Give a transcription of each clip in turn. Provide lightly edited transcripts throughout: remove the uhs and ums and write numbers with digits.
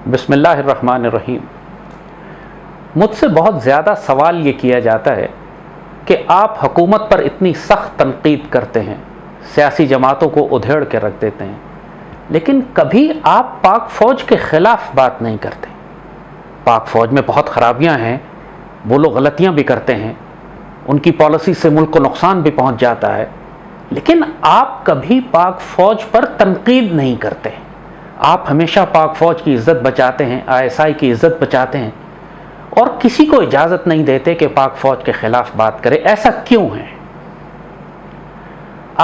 بسم اللہ الرحمن الرحیم۔ مجھ سے بہت زیادہ سوال یہ کیا جاتا ہے کہ آپ حکومت پر اتنی سخت تنقید کرتے ہیں، سیاسی جماعتوں کو ادھیڑ کے رکھ دیتے ہیں، لیکن کبھی آپ پاک فوج کے خلاف بات نہیں کرتے۔ پاک فوج میں بہت خرابیاں ہیں، وہ لوگ غلطیاں بھی کرتے ہیں، ان کی پالیسی سے ملک کو نقصان بھی پہنچ جاتا ہے، لیکن آپ کبھی پاک فوج پر تنقید نہیں کرتے۔ آپ ہمیشہ پاک فوج کی عزت بچاتے ہیں، ISI کی عزت بچاتے ہیں، اور کسی کو اجازت نہیں دیتے کہ پاک فوج کے خلاف بات کرے۔ ایسا کیوں ہے؟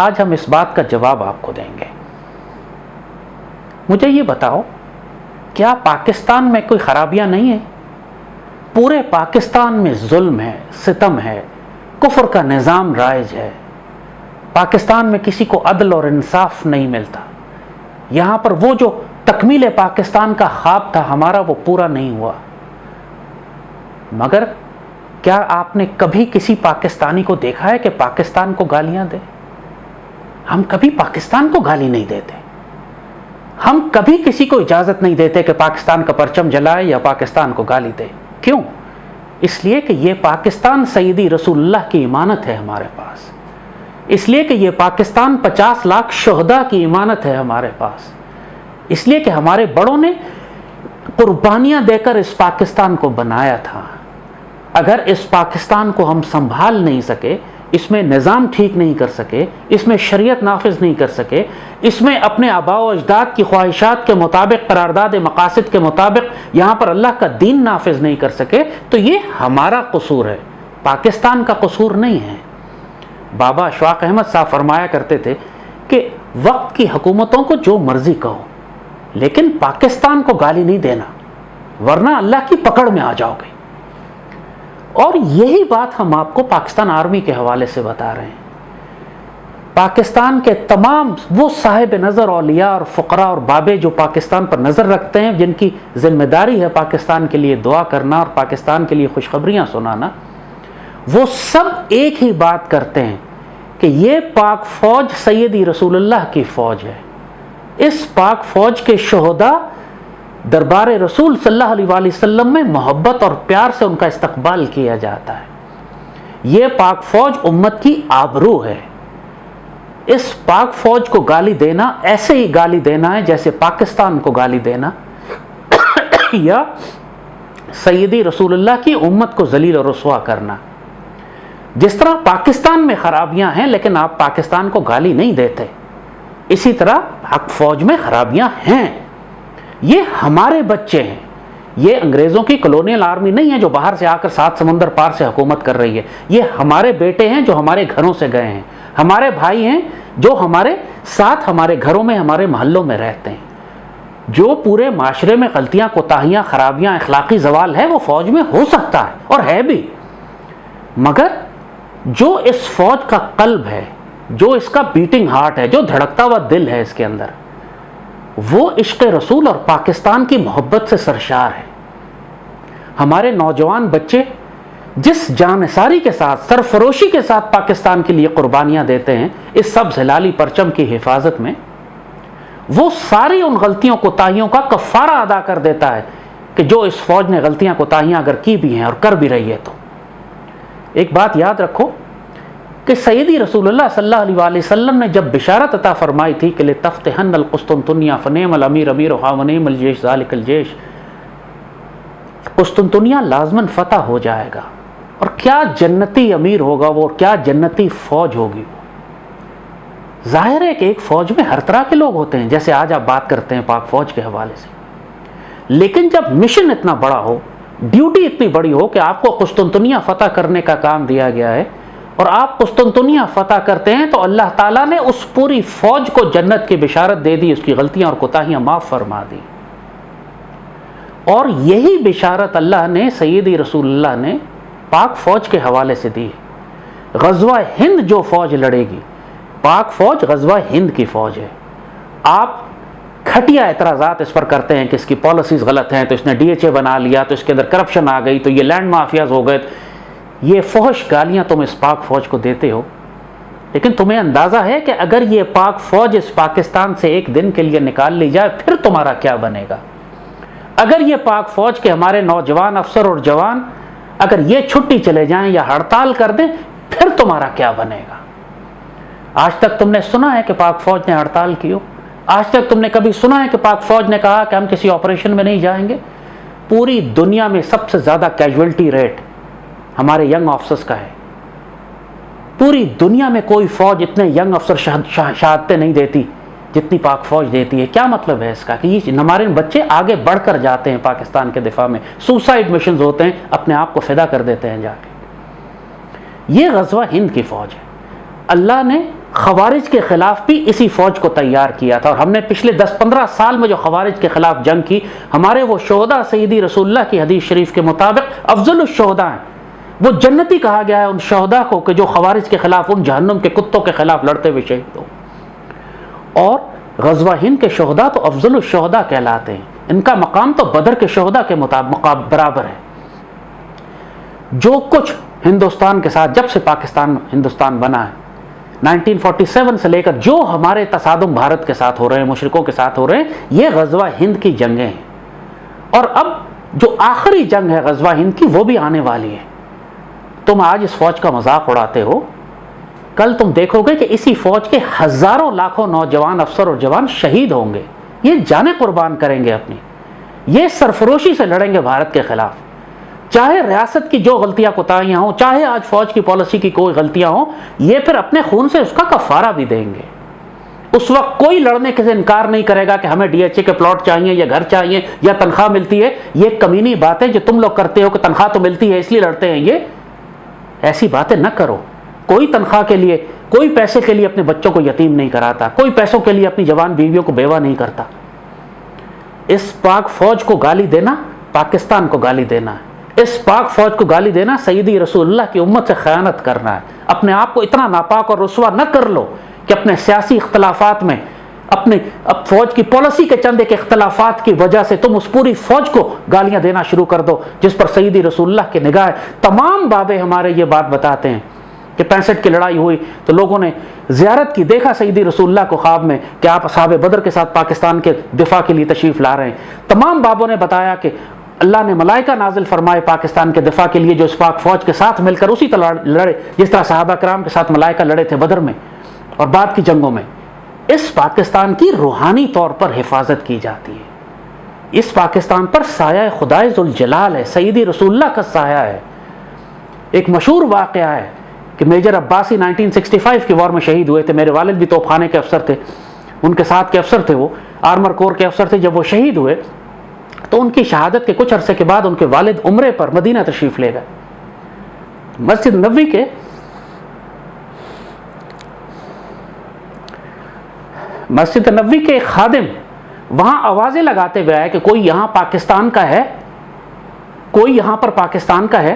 آج ہم اس بات کا جواب آپ کو دیں گے۔ مجھے یہ بتاؤ، کیا پاکستان میں کوئی خرابیاں نہیں ہیں؟ پورے پاکستان میں ظلم ہے، ستم ہے، کفر کا نظام رائج ہے۔ پاکستان میں کسی کو عدل اور انصاف نہیں ملتا۔ یہاں پر وہ جو تکمیل پاکستان کا خواب تھا ہمارا، وہ پورا نہیں ہوا۔ مگر کیا آپ نے کبھی کسی پاکستانی کو دیکھا ہے کہ پاکستان کو گالیاں دے؟ ہم کبھی پاکستان کو گالی نہیں دیتے۔ ہم کبھی کسی کو اجازت نہیں دیتے کہ پاکستان کا پرچم جلائے یا پاکستان کو گالی دے۔ کیوں؟ اس لیے کہ یہ پاکستان سیدی رسول اللہ کی امانت ہے ہمارے پاس۔ اس لیے کہ یہ پاکستان 50 لاکھ شہداء کی امانت ہے ہمارے پاس۔ اس لیے کہ ہمارے بڑوں نے قربانیاں دے کر اس پاکستان کو بنایا تھا۔ اگر اس پاکستان کو ہم سنبھال نہیں سکے، اس میں نظام ٹھیک نہیں کر سکے، اس میں شریعت نافذ نہیں کر سکے، اس میں اپنے آباء و اجداد کی خواہشات کے مطابق، قرارداد مقاصد کے مطابق یہاں پر اللہ کا دین نافذ نہیں کر سکے، تو یہ ہمارا قصور ہے، پاکستان کا قصور نہیں ہے۔ بابا اشفاق احمد صاحب فرمایا کرتے تھے کہ وقت کی حکومتوں کو جو مرضی کہو، لیکن پاکستان کو گالی نہیں دینا، ورنہ اللہ کی پکڑ میں آ جاؤ گے۔ اور یہی بات ہم آپ کو پاکستان آرمی کے حوالے سے بتا رہے ہیں۔ پاکستان کے تمام وہ صاحب نظر اولیاء اور فقراء اور بابے جو پاکستان پر نظر رکھتے ہیں، جن کی ذمہ داری ہے پاکستان کے لیے دعا کرنا اور پاکستان کے لیے خوشخبریاں سنانا، وہ سب ایک ہی بات کرتے ہیں کہ یہ پاک فوج سیدی رسول اللہ کی فوج ہے۔ اس پاک فوج کے شہداء دربار رسول صلی اللہ علیہ وآلہ وسلم میں محبت اور پیار سے ان کا استقبال کیا جاتا ہے۔ یہ پاک فوج امت کی آبرو ہے۔ اس پاک فوج کو گالی دینا ایسے ہی گالی دینا ہے جیسے پاکستان کو گالی دینا یا سیدی رسول اللہ کی امت کو ذلیل و رسوا کرنا۔ جس طرح پاکستان میں خرابیاں ہیں لیکن آپ پاکستان کو گالی نہیں دیتے، اسی طرح پاک فوج میں خرابیاں ہیں۔ یہ ہمارے بچے ہیں، یہ انگریزوں کی کلونیل آرمی نہیں ہے جو باہر سے آ کر 7 سمندر پار سے حکومت کر رہی ہے۔ یہ ہمارے بیٹے ہیں جو ہمارے گھروں سے گئے ہیں، ہمارے بھائی ہیں جو ہمارے ساتھ ہمارے گھروں میں، ہمارے محلوں میں رہتے ہیں۔ جو پورے معاشرے میں غلطیاں، کوتاہیاں، خرابیاں، اخلاقی زوال ہے، وہ فوج میں ہو سکتا ہے اور ہے بھی، مگر جو اس فوج کا قلب ہے، جو اس کا بیٹنگ ہارٹ ہے، جو دھڑکتا ہوا دل ہے اس کے اندر، وہ عشق رسول اور پاکستان کی محبت سے سرشار ہے۔ ہمارے نوجوان بچے جس جانثاری کے ساتھ، سرفروشی کے ساتھ پاکستان کے لیے قربانیاں دیتے ہیں اس سبز ہلالی پرچم کی حفاظت میں، وہ ساری ان غلطیوں کوتاہیوں کا کفارہ ادا کر دیتا ہے کہ جو اس فوج نے غلطیاں کوتاہیاں اگر کی بھی ہیں اور کر بھی رہی ہے۔ تو ایک بات یاد رکھو کہ سیدی رسول اللہ صلی اللہ علیہ وآلہ وسلم نے جب بشارت عطا فرمائی تھی کہ لتفتحن القسطنطنیہ فنعم الامیر امیرھا ونعم الجیش ذالک الجیش، قسطنطنیہ لازماً فتح ہو جائے گا، اور کیا جنتی امیر ہوگا وہ، اور کیا جنتی فوج ہوگی وہ۔ ظاہر ہے کہ ایک فوج میں ہر طرح کے لوگ ہوتے ہیں، جیسے آج آپ بات کرتے ہیں پاک فوج کے حوالے سے، لیکن جب مشن اتنا بڑا ہو، ڈیوٹی اتنی بڑی ہو کہ آپ کو قسطنطنیہ فتح کرنے کا کام دیا گیا ہے، اور آپ قسطنطنیہ فتح کرتے ہیں، تو اللہ تعالیٰ نے اس پوری فوج کو جنت کی بشارت دے دی، اس کی غلطیاں اور کوتاہیاں معاف فرما دی۔ اور یہی بشارت اللہ نے، سیدی رسول اللہ نے پاک فوج کے حوالے سے دی ہے۔ غزوہ ہند جو فوج لڑے گی، پاک فوج غزوہ ہند کی فوج ہے۔ آپ کھٹیا اعتراضات اس پر کرتے ہیں کہ اس کی پالیسیز غلط ہیں، تو اس نے DHA بنا لیا، تو اس کے اندر کرپشن آ گئی، تو یہ لینڈ مافیاز ہو گئے۔ یہ فحش گالیاں تم اس پاک فوج کو دیتے ہو، لیکن تمہیں اندازہ ہے کہ اگر یہ پاک فوج اس پاکستان سے ایک دن کے لیے نکال لی جائے پھر تمہارا کیا بنے گا؟ اگر یہ پاک فوج کے ہمارے نوجوان افسر اور جوان اگر یہ چھٹی چلے جائیں یا ہڑتال کر دیں، پھر تمہارا کیا بنے گا؟ آج تک تم نے سنا ہے کہ پاک فوج نے ہڑتال کی ہو؟ آج تک تم نے کبھی سنا ہے کہ پاک فوج نے کہا کہ ہم کسی آپریشن میں نہیں جائیں گے؟ پوری دنیا میں سب سے زیادہ کیجویلٹی ریٹ ہمارے ینگ آفسرز کا ہے۔ پوری دنیا میں کوئی فوج اتنے ینگ افسر شہادتیں نہیں دیتی جتنی پاک فوج دیتی ہے۔ کیا مطلب ہے اس کا؟ کہ یہ ہمارے بچے آگے بڑھ کر جاتے ہیں پاکستان کے دفاع میں، سوسائڈ مشنز ہوتے ہیں، اپنے آپ کو فدا کر دیتے ہیں جا کے۔ یہ غزوہ ہند کی فوج ہے۔ اللہ نے خوارج کے خلاف بھی اسی فوج کو تیار کیا تھا، اور ہم نے پچھلے 10-15 سال میں جو خوارج کے خلاف جنگ کی، ہمارے وہ شہداء سیدی رسول اللہ کی حدیث شریف کے مطابق افضل الشہداء ہیں۔ وہ جنتی کہا گیا ہے ان شہداء کو کہ جو خوارج کے خلاف، ان جہنم کے کتوں کے خلاف لڑتے ہوئے شہید ہو۔ اور غزوہ ہند کے شہداء تو افضل الشہداء کہلاتے ہیں، ان کا مقام تو بدر کے شہداء کے برابر ہے۔ جو کچھ ہندوستان کے ساتھ، جب سے ہندوستان بنا ہے 1947 سے لے کر جو ہمارے تصادم بھارت کے ساتھ ہو رہے ہیں، مشرکوں کے ساتھ ہو رہے ہیں، یہ غزوہ ہند کی جنگیں ہیں۔ اور اب جو آخری جنگ ہے غزوہ ہند کی، وہ بھی آنے والی ہے۔ تم آج اس فوج کا مذاق اڑاتے ہو، کل تم دیکھو گے کہ اسی فوج کے ہزاروں لاکھوں نوجوان افسر اور جوان شہید ہوں گے، یہ جانیں قربان کریں گے اپنی، یہ سرفروشی سے لڑیں گے بھارت کے خلاف۔ چاہے ریاست کی جو غلطیاں کوتاہیاں ہوں، چاہے آج فوج کی پالیسی کی کوئی غلطیاں ہوں، یہ پھر اپنے خون سے اس کا کفارہ بھی دیں گے۔ اس وقت کوئی لڑنے سے انکار نہیں کرے گا کہ ہمیں ڈی ایچ اے کے پلاٹ چاہیے یا گھر چاہیے یا تنخواہ ملتی ہے۔ یہ کمینی باتیں جو تم لوگ کرتے ہو کہ تنخواہ تو ملتی ہے اس لیے لڑتے ہیں، یہ ایسی باتیں نہ کرو۔ کوئی تنخواہ کے لیے، کوئی پیسے کے لیے اپنے بچوں کو یتیم نہیں کراتا، کوئی پیسوں کے لیے اپنی جوان بیویوں کو بیوہ نہیں کرتا۔ اس پاک فوج کو گالی دینا پاکستان کو گالی دینا ہے، اس پاک فوج کو گالی دینا سیدی رسول اللہ کی امت سے خیانت کرنا ہے۔ اپنے آپ کو اتنا ناپاک اور رسوا نہ کر لو کہ اپنے سیاسی اختلافات میں، اپنے فوج کی پالیسی کے چند ایک اختلافات کی وجہ سے تم اس پوری فوج کو گالیاں دینا شروع کر دو جس پر سیدی رسول اللہ کی نگاہ ہے۔ تمام بابے ہمارے یہ بات بتاتے ہیں کہ 65 کی لڑائی ہوئی تو لوگوں نے زیارت کی، دیکھا سیدی رسول اللہ کو خواب میں کہ آپ اصحاب بدر کے ساتھ پاکستان کے دفاع کے لیے تشریف لا رہے ہیں۔ تمام بابوں نے بتایا کہ اللہ نے ملائکہ نازل فرمائے پاکستان کے دفاع کے لیے، جو اس پاک فوج کے ساتھ مل کر اسی طرح لڑے جس طرح صحابہ کرام کے ساتھ ملائکہ لڑے تھے بدر میں اور بعد کی جنگوں میں۔ اس پاکستان کی روحانی طور پر حفاظت کی جاتی ہے، اس پاکستان پر سایہ خدائے ذوالجلال ہے، سیدی رسول اللہ کا سایہ ہے۔ ایک مشہور واقعہ ہے کہ میجر عباسی 1965 کی وار میں شہید ہوئے تھے، میرے والد بھی توپ خانے کے افسر تھے، ان کے ساتھ کے افسر تھے، وہ آرمر کور کے افسر تھے۔ جب وہ شہید ہوئے تو ان کی شہادت کے کچھ عرصے کے بعد ان کے والد عمرے پر مدینہ تشریف لے گئے۔ مسجد نبوی کے ایک خادم وہاں آوازیں لگاتے ہوئے آئے کہ کوئی یہاں پاکستان کا ہے، کوئی یہاں پر پاکستان کا ہے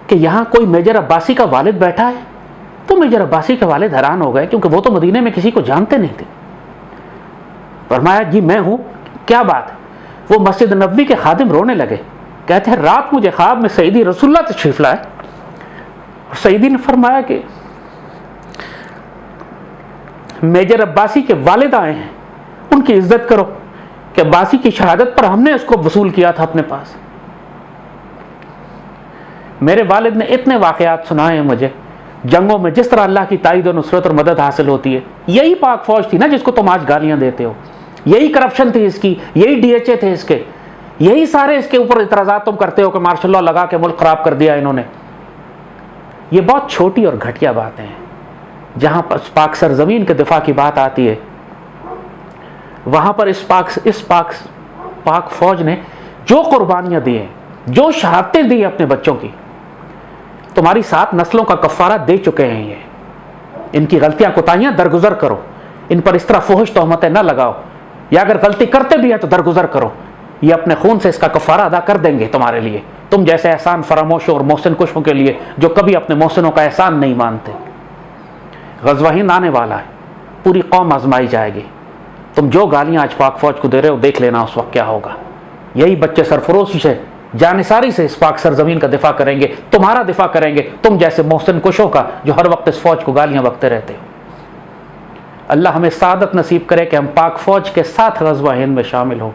کہ یہاں کوئی میجر عباسی کا والد بیٹھا ہے۔ تو میجر عباسی کے والد حیران ہو گئے کیونکہ وہ تو مدینے میں کسی کو جانتے نہیں تھے۔ فرمایا جی میں ہوں، کیا بات ہے؟ وہ مسجد نبوی کے خادم رونے لگے، کہتے ہیں رات مجھے خواب میں سیدی رسول اللہ تشریف لائے اور سیدی نے فرمایا کہ میجر عباسی کے والد آئے ہیں، ان کی عزت کرو کہ عباسی کی شہادت پر ہم نے اس کو وصول کیا تھا اپنے پاس۔ میرے والد نے اتنے واقعات سنائے ہیں مجھے جنگوں میں، جس طرح اللہ کی تائید و نصرت اور مدد حاصل ہوتی ہے۔ یہی پاک فوج تھی نا جس کو تم آج گالیاں دیتے ہو، یہی کرپشن تھی اس کی، یہی ڈی ایچ اے تھے اس کے، یہی سارے اس کے اوپر اعتراضات تم کرتے ہو کہ مارشل لاء لگا کے ملک خراب کر دیا انہوں نے۔ یہ بہت چھوٹی اور گھٹیا باتیں ہیں۔ جہاں پر پاک سرزمین کے دفاع کی بات آتی ہے، وہاں پر اس پاک فوج نے جو قربانیاں دی ہیں، جو شہادتیں دی اپنے بچوں کی، تمہاری 7 نسلوں کا کفارہ دے چکے ہیں۔ یہ ان کی غلطیاں کوتاہیاں درگزر کرو، ان پر اس طرح فحش تہمتیں نہ لگاؤ، یا اگر غلطی کرتے بھی ہیں تو درگزر کرو، یہ اپنے خون سے اس کا کفارہ ادا کر دیں گے تمہارے لیے، تم جیسے احسان فراموشوں اور محسن کشوں کے لیے جو کبھی اپنے محسنوں کا احسان نہیں مانتے۔ غزوہ ہند آنے والا ہے، پوری قوم آزمائی جائے گی۔ تم جو گالیاں آج پاک فوج کو دے رہے ہو، دیکھ لینا اس وقت کیا ہوگا۔ یہی بچے سرفروشی سے، جانثاری سے اس پاک سرزمین کا دفاع کریں گے، تمہارا دفاع کریں گے، تم جیسے محسن کشوں کا جو ہر وقت اس فوج کو گالیاں بکتے رہتے ہو۔ اللہ ہمیں سعادت نصیب کرے کہ ہم پاک فوج کے ساتھ غزوہ ہند میں شامل ہوں۔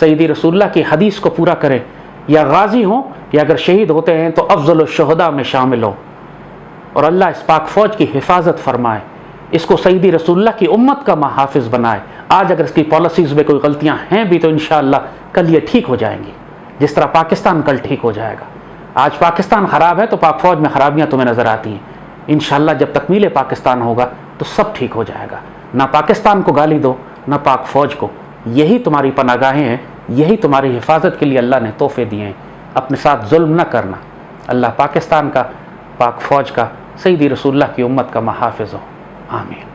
سیدی رسول اللہ کی حدیث کو پورا کریں، یا غازی ہوں یا اگر شہید ہوتے ہیں تو افضل الشہداء میں شامل ہو، اور اللہ اس پاک فوج کی حفاظت فرمائے، اس کو سیدی رسول اللہ کی امت کا محافظ بنائے۔ آج اگر اس کی پالیسیز میں کوئی غلطیاں ہیں بھی تو انشاءاللہ کل یہ ٹھیک ہو جائیں گی، جس طرح پاکستان کل ٹھیک ہو جائے گا۔ آج پاکستان خراب ہے تو پاک فوج میں خرابیاں تمہیں نظر آتی ہیں، انشاءاللہ جب تکمیل پاکستان ہوگا تو سب ٹھیک ہو جائے گا۔ نہ پاکستان کو گالی دو نہ پاک فوج کو، یہی تمہاری پناہ گاہیں ہیں، یہی تمہاری حفاظت کے لیے اللہ نے تحفے دیے ہیں۔ اپنے ساتھ ظلم نہ کرنا۔ اللہ پاکستان کا، پاک فوج کا، سیدی رسول اللہ کی امت کا محافظ ہو، آمین۔